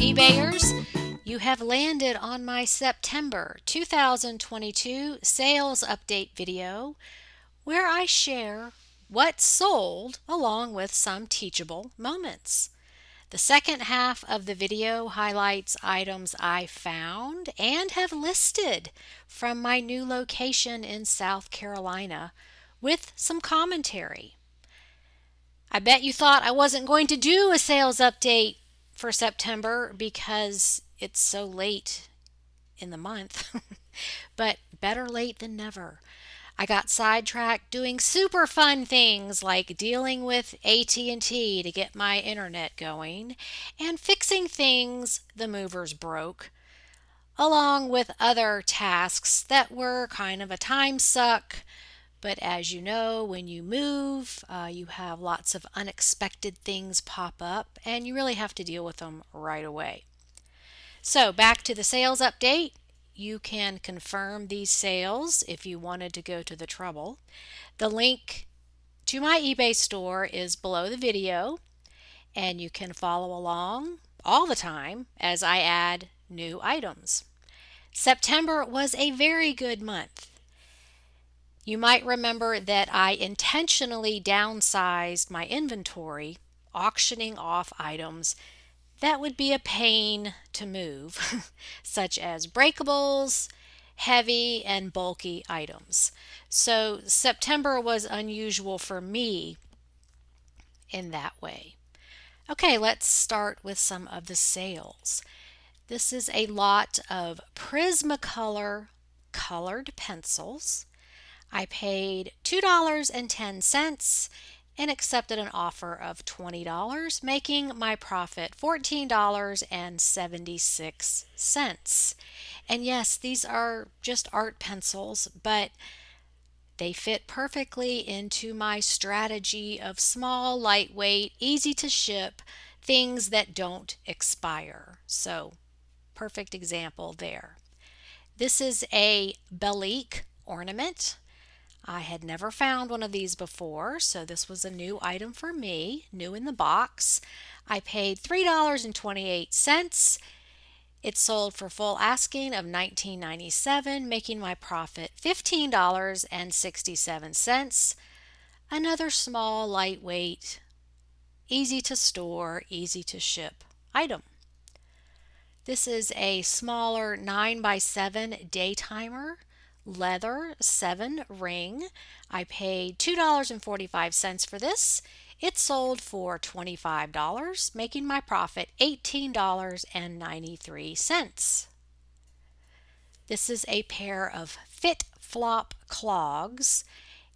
eBayers. You have landed on my September 2022 sales update video where I share what sold along with some teachable moments. The second half of the video highlights items I found and have listed from my new location in South Carolina with some commentary. I bet you thought I wasn't going to do a sales update for September because it's so late in the month, but better late than never. I got sidetracked doing super fun things like dealing with AT&T to get my internet going and fixing things the movers broke, along with other tasks that were kind of a time suck. But as you know, when you move, you have lots of unexpected things pop up, and you really have to deal with them right away. So back to the sales update. You can confirm these sales if you wanted to go to the trouble. The link to my eBay store is below the video, and you can follow along all the time as I add new items. September was a very good month. You might remember that I intentionally downsized my inventory, auctioning off items that would be a pain to move, such as breakables, heavy and bulky items. So September was unusual for me in that way. Okay, let's start with some of the sales. This is a lot of PRISMACOLOR colored pencils. I paid $2.10 and accepted an offer of $20, making my profit $14.76. And yes, these are just art pencils, but they fit perfectly into my strategy of small, lightweight, easy to ship, things that don't expire. So, perfect example there. This is a BELLEEK ornament. I had never found one of these before, so this was a new item for me, new in the box. I paid $3.28. It sold for full asking of $19.97, making my profit $15.67. Another small, lightweight, easy to store, easy to ship item. This is a smaller 9x7 day timer. Leather 7 ring. I paid $2.45 for this. It sold for $25, making my profit $18.93. This is a pair of FITFLOP clogs,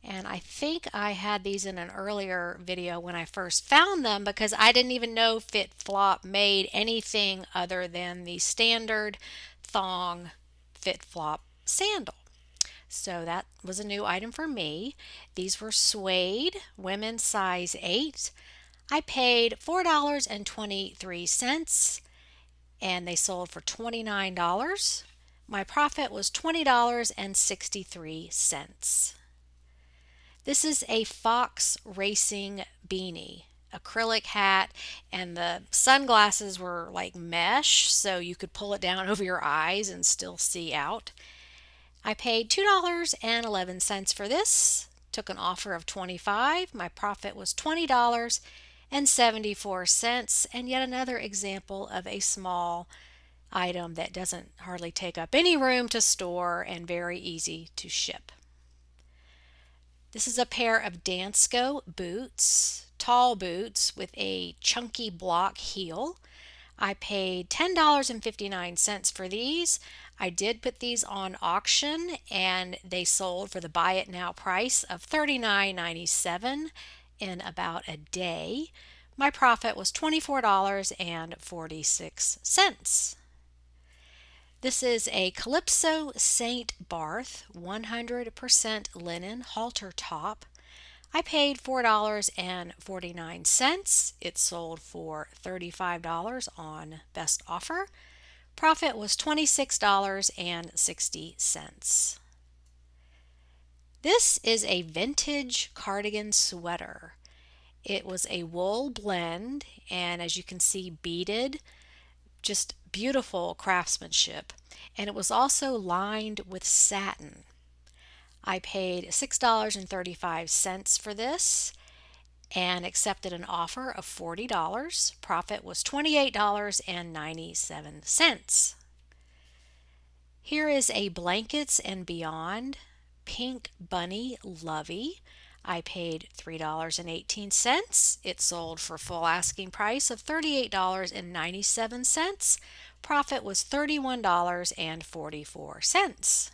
and I think I had these in an earlier video when I first found them because I didn't even know FITFLOP made anything other than the standard thong FITFLOP sandal. So that was a new item for me. These were suede, women's size 8. I paid $4.23 and they sold for $29. My profit was $20.63. This is a Fox Racing beanie, acrylic hat, and the sunglasses were like mesh, so you could pull it down over your eyes and still see out. I paid $2.11 for this, took an offer of $25. My profit was $20.74, and yet another example of a small item that doesn't hardly take up any room to store and very easy to ship. This is a pair of DANSKO boots, tall boots with a chunky block heel. I paid $10.59 for these. I did put these on auction and they sold for the buy it now price of $39.97 in about a day. My profit was $24.46. This is a CALYPSO St. BARTH 100% linen halter top. I paid $4.49. It sold for $35 on best offer. Profit was $26.60. This is a vintage cardigan sweater. It was a wool blend and as you can see beaded, Just beautiful craftsmanship. And it was also lined with satin. I paid $6.35 for this and accepted an offer of $40. Profit was $28.97. Here is a Blankets and Beyond Pink Bunny Lovey. I paid $3.18. It sold for full asking price of $38.97. Profit was $31.44.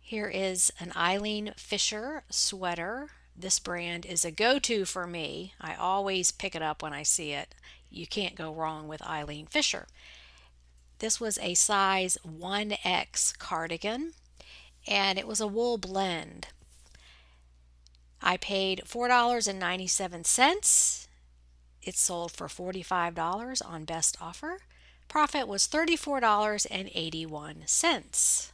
Here is an Eileen Fisher sweater. This brand is a go-to for me. I always pick it up when I see it. You can't go wrong with Eileen Fisher. This was a size 1X cardigan, and it was a wool blend. I paid $4.97. It sold for $45 on best offer. Profit was $34.81.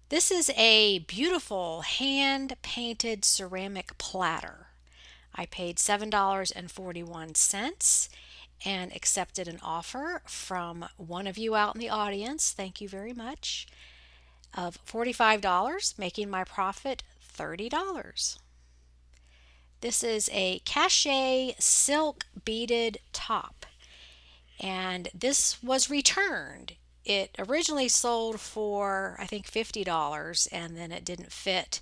This is a beautiful hand-painted ceramic platter. I paid $7.41 and accepted an offer from one of you out in the audience, thank you very much, of $45, making my profit $30. This is a cachet silk beaded top, and this was returned. It originally sold for, I think, $50, and then it didn't fit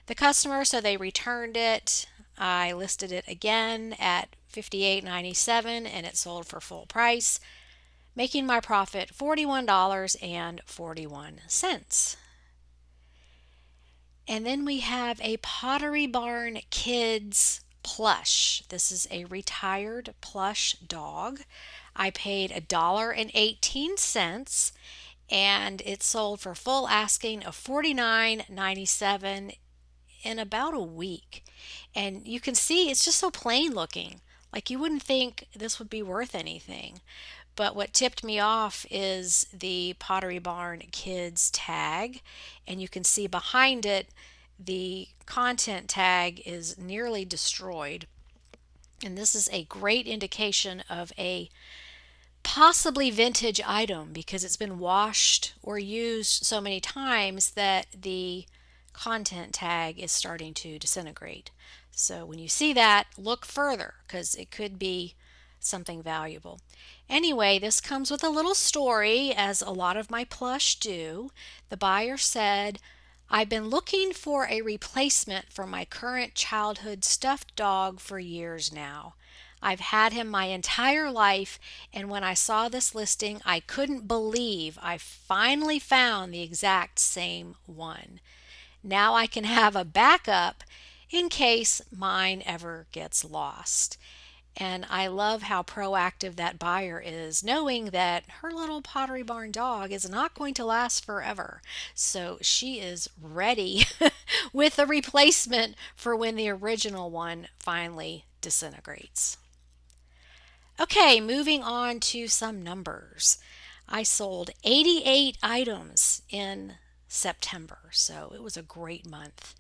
the customer, so they returned it. I listed it again at $58.97, and it sold for full price, making my profit $41.41. And then we have a Pottery Barn Kids plush. This is a retired plush dog. I paid $1.18, and it sold for full asking of $49.97 in about a week. And you can see it's just so plain looking. Like you wouldn't think this would be worth anything. But what tipped me off is the Pottery Barn Kids tag, and you can see behind it the content tag is nearly destroyed. And this is a great indication of a possibly vintage item because it's been washed or used so many times that the content tag is starting to disintegrate. So when you see that, look further because it could be something valuable. Anyway, this comes with a little story, as a lot of my plush do. The buyer said, "I've been looking for a replacement for my current childhood stuffed dog for years now. I've had him my entire life, and when I saw this listing, I couldn't believe I finally found the exact same one. Now I can have a backup in case mine ever gets lost." And I love how proactive that buyer is, knowing that her little Pottery Barn dog is not going to last forever. So she is ready with a replacement for when the original one finally disintegrates. Okay, moving on to some numbers. I sold 88 items in September, so it was a great month.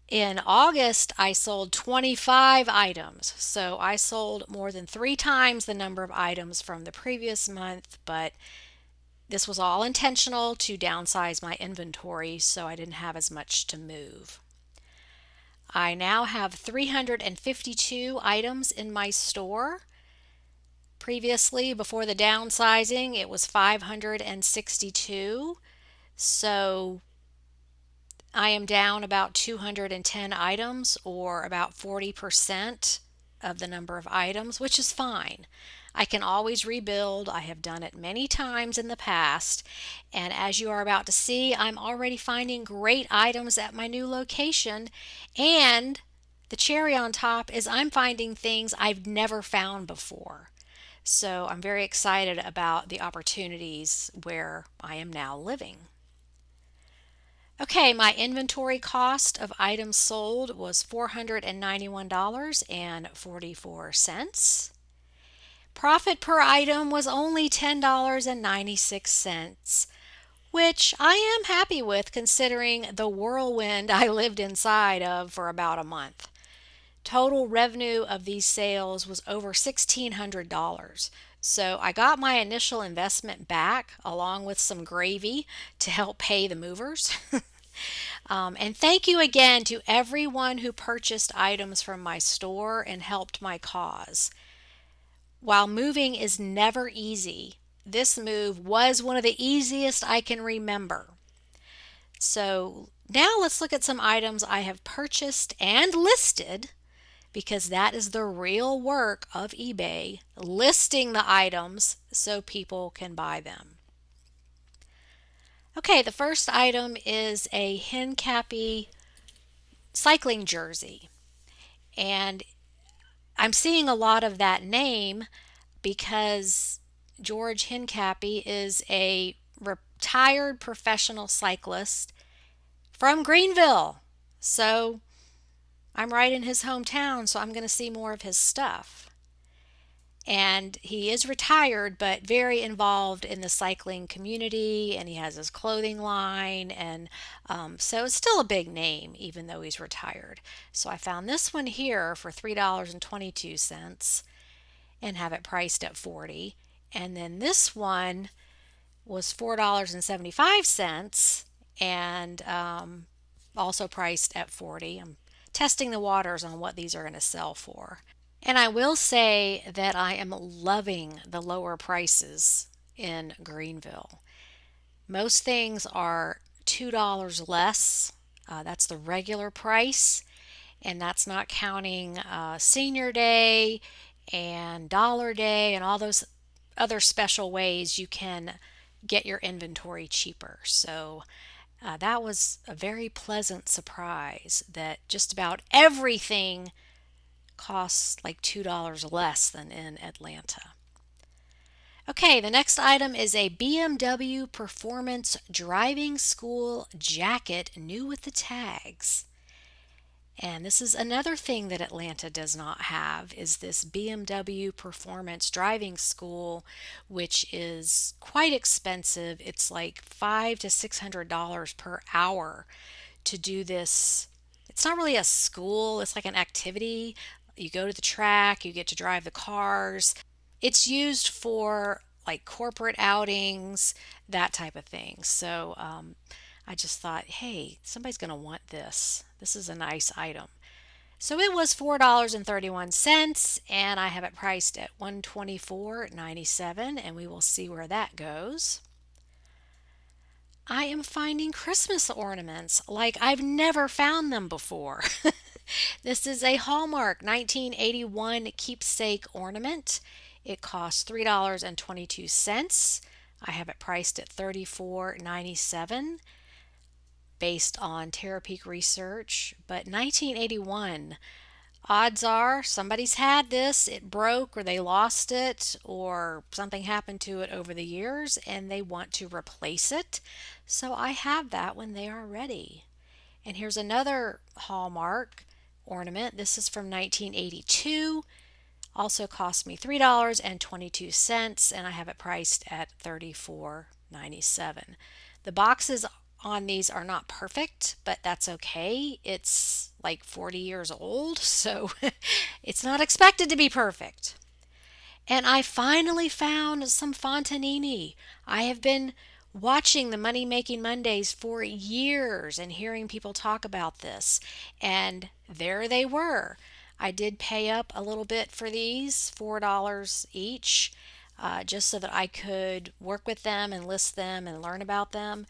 In August, I sold 25 items, so I sold more than 3 times the number of items from the previous month, but this was all intentional to downsize my inventory so I didn't have as much to move. I now have 352 items in my store. Previously, before the downsizing, it was 562, so I am down about 210 items, or about 40% of the number of items, which is fine. I can always rebuild. I have done it many times in the past, and as you are about to see, I'm already finding great items at my new location, and the cherry on top is I'm finding things I've never found before. So I'm very excited about the opportunities where I am now living. Okay, my inventory cost of items sold was $491.44. Profit per item was only $10.96, which I am happy with considering the whirlwind I lived inside of for about a month. Total revenue of these sales was over $1,600. So I got my initial investment back along with some gravy to help pay the movers. And thank you again to everyone who purchased items from my store and helped my cause. While moving is never easy, this move was one of the easiest I can remember. So now let's look at some items I have purchased and listed, because that is the real work of eBay, listing the items so people can buy them. Okay, the first item is a Hincapie cycling jersey. And I'm seeing a lot of that name because George Hincapie is a retired professional cyclist from Greenville. So I'm right in his hometown, so I'm going to see more of his stuff. And he is retired, but very involved in the cycling community, and he has his clothing line, and so it's still a big name, even though he's retired. So I found this one here for $3.22 and have it priced at $40. And then this one was $4.75 and also priced at $40. I'm testing the waters on what these are going to sell for. And I will say that I am loving the lower prices in Greenville. Most things are $2 less. That's the regular price, and that's not counting Senior Day and Dollar Day and all those other special ways you can get your inventory cheaper. So that was a very pleasant surprise that just about everything costs like $2 less than in Atlanta. Okay, the next item is a BMW Performance Driving School jacket, new with the tags. And this is another thing that Atlanta does not have, is this BMW Performance Driving School, which is quite expensive. It's like $500 to $600 per hour to do this. It's not really a school, it's like an activity. You go to the track, you get to drive the cars. It's used for like corporate outings, that type of thing. So I just thought, hey, somebody's going to want this. This is a nice item. So it was $4.31, and I have it priced at $124.97, and we will see where that goes. I am finding Christmas ornaments like I've never found them before. This is a Hallmark 1981 keepsake ornament. It costs $3.22. I have it priced at $34.97 based on Terapeak research. But 1981, odds are somebody's had this, it broke or they lost it or something happened to it over the years and they want to replace it. So I have that when they are ready. And here's another Hallmark ornament. This is from 1982. Also cost me $3.22 and I have it priced at $34.97. The boxes on these are not perfect, but that's okay. It's like 40 years old, so it's not expected to be perfect. And I finally found some Fontanini. I have been watching the Money Making Mondays for years and hearing people talk about this, and there they were. I did pay up a little bit for these, $4 each, just so that I could work with them and list them and learn about them.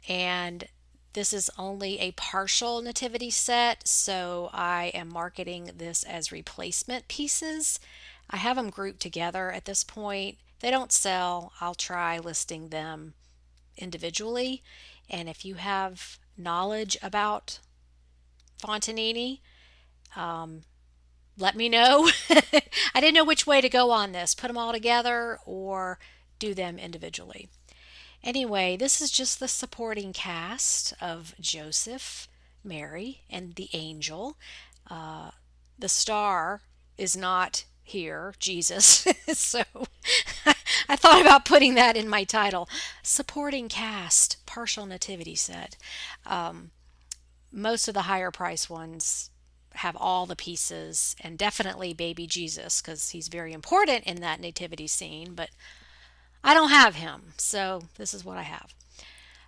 And this is only a partial nativity set, so I am marketing this as replacement pieces. I have them grouped together at this point. They don't sell. I'll try listing them individually. And if you have knowledge about Fontanini, let me know. I didn't know which way to go on this. Put them all together or do them individually. Anyway, this is just the supporting cast of Joseph, Mary, and the angel. The star is not here, Jesus. So I thought about putting that in my title. Supporting cast, partial nativity set. Most of the higher price ones have all the pieces, and definitely baby Jesus because he's very important in that nativity scene, but I don't have him, so this is what I have.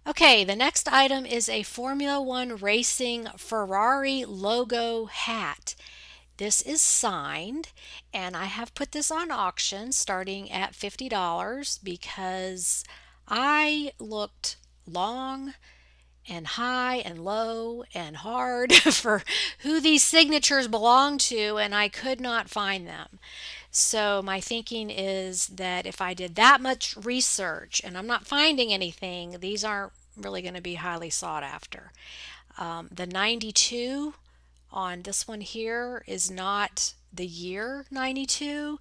Okay, the next item is a Formula One Racing Ferrari logo hat. This is signed, and I have put this on auction starting at $50 because I looked long and high and low and hard for who these signatures belong to, and I could not find them. So my thinking is that if I did that much research and I'm not finding anything, these aren't really going to be highly sought after. The 92 on this one here is not the year 92.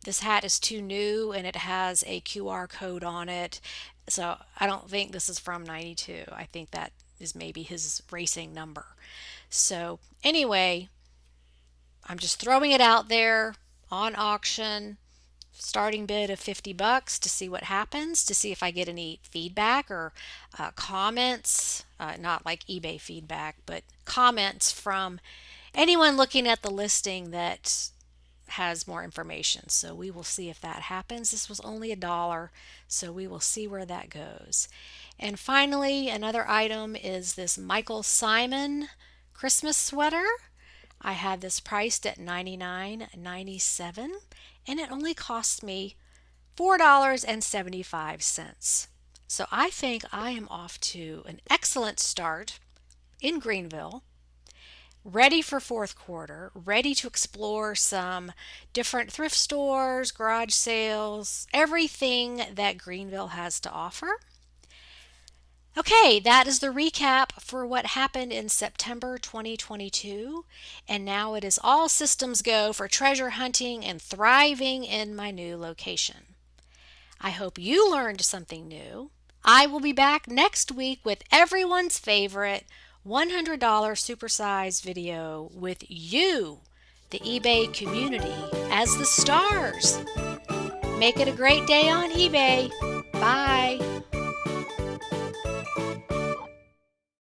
This hat is too new and it has a QR code on it. So I don't think this is from 92. I think that is maybe his racing number. So anyway, I'm just throwing it out there on auction. Starting bid of $50 to see what happens, to see if I get any feedback or comments, not like eBay feedback, but comments from anyone looking at the listing that has more information. So we will see if that happens. This was only $1, so we will see where that goes. And finally, another item is this Michael Simon Christmas sweater. I had this priced at $99.97, and it only cost me $4.75. So I think I am off to an excellent start in Greenville, ready for fourth quarter, ready to explore some different thrift stores, garage sales, everything that Greenville has to offer. Okay, that is the recap for what happened in September 2022, and now it is all systems go for treasure hunting and thriving in my new location. I hope you learned something new. I will be back next week with everyone's favorite $100 supersize video with you, the eBay community, as the stars. Make it a great day on eBay. Bye.